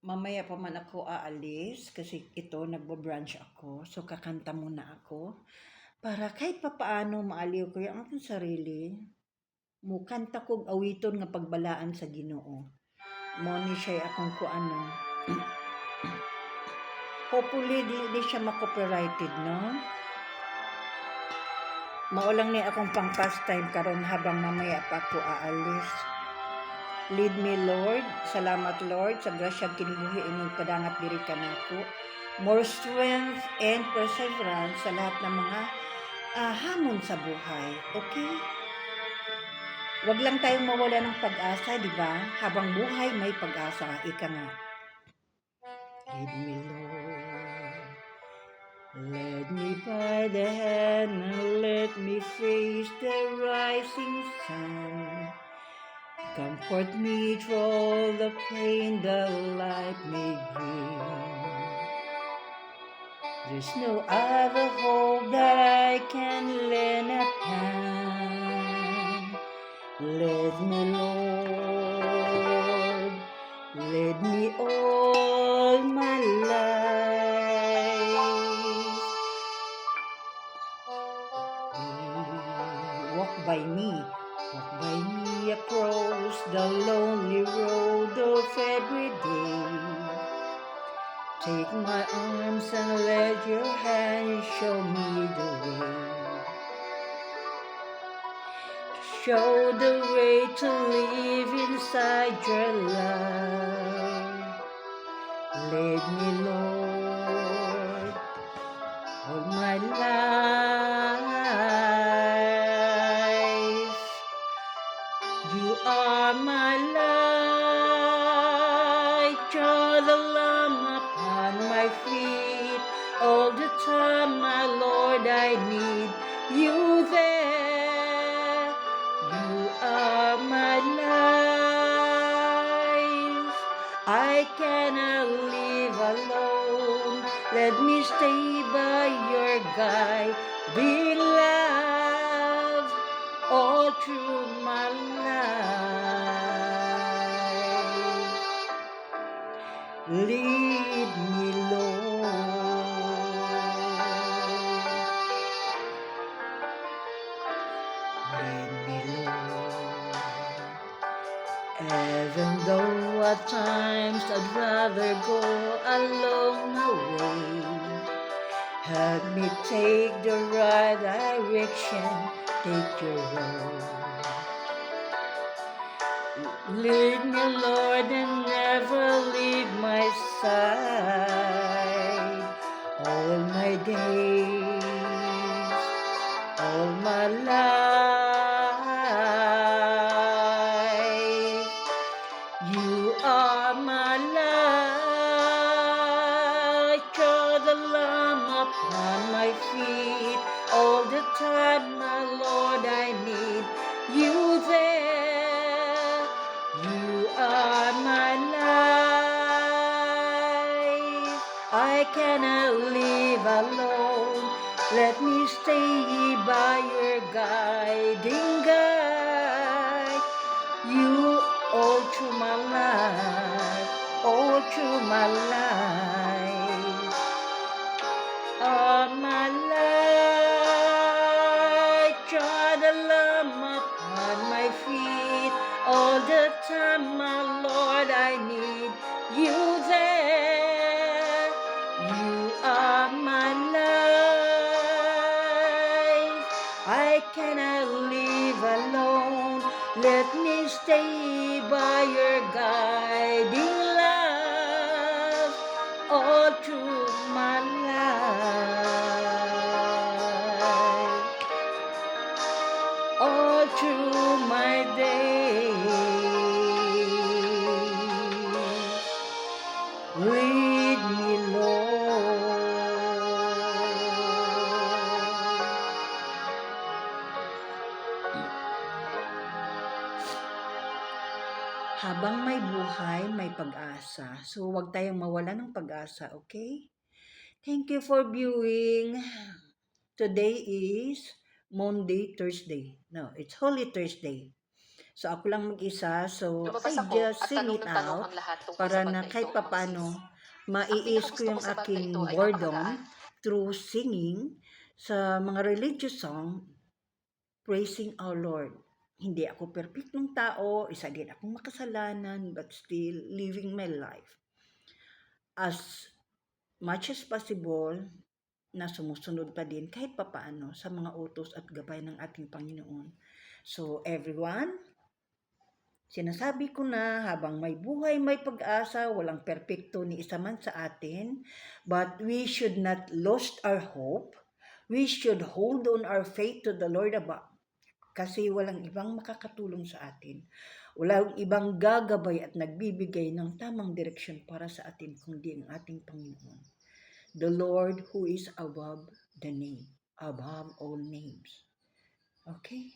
Mamaya pa man ako aalis kasi ito nagbo-brunch ako. So kakanta muna ako para kahit papaano maaliw ko yung akong sarili. Mukanta kog awiton nga pagbalaan sa Ginoo. Mo ni siya akong kuano. Hopefully di siya ma-copyrighted, no? Mao lang ni akong pang pastime karon habang mamaya pa ako aalis. Lead me, Lord. Salamat, Lord, sa grasya kinibuhi inyong padangat diri kanako. More strength and perseverance sa lahat ng mga hamon sa buhay. Okay? Wag lang tayong mawala ng pag-asa, di ba? Habang buhay may pag-asa. Ika nga. Lead me, Lord. Let me by the hand and let me face the rising sun. Comfort me through all the pain that life may bring. There's no other hope that I can lend a hand. Let me, Lord, lead me all my life. Walk by me across the lonely road of every day. Take my arms and let your hand show me the way. Show the way to live inside your love. Lead me, Lord, all my life. You are my light, you're the lamp upon my feet. All the time, my Lord, I need you there. You are my life. I cannot live alone. Let me stay by your guiding love all through my life. Lead me, Lord. Lead me, Lord. Even though at times I'd rather go alone away, help me take the right direction, take your road. Lead me, Lord, and never leave my side. All my days, all my life. You are my light, you're the lamp upon my feet. All the time, my Lord, I need you there. You are my life. I cannot live alone. Let me stay by your guiding guide. You all through my life, all through my life. Are my light, you're the lamp upon my feet. All the time, my Lord, I need you there. You are my life. I cannot live alone. Let me stay by your guiding love all through my life, all through my days. Lead me, Lord. Habang may buhay, may pag-asa. So, huwag tayong mawala ng pag-asa, okay? Thank you for viewing. Today is Monday, Thursday. No, it's Holy Thursday. So, ako lang mag-isa. So, Lumabas I ako just at sing tanong it ng tanong out ang lahat tungkol sa para band na na ito, kahit papano Moses. Ang maiis ko pinakagusto ko yung sa band na ito aking ay boredom napakagaan. through singing sa mga religious song, praising our Lord. Hindi ako perfectong tao, isa din akong makasalanan, but still living my life as much as possible na sumusunod pa din kahit papaano sa mga utos at gabay ng ating Panginoon. So everyone, sinasabi ko na habang may buhay, may pag-asa, walang perpekto ni isa man sa atin, but we should not lose our hope. We should hold on our faith to the Lord above kasi walang ibang makakatulong sa atin. Walang ibang gagabay at nagbibigay ng tamang direksyon para sa atin kundi ang ating Panginoon. The Lord who is above the name, above all names. Okay?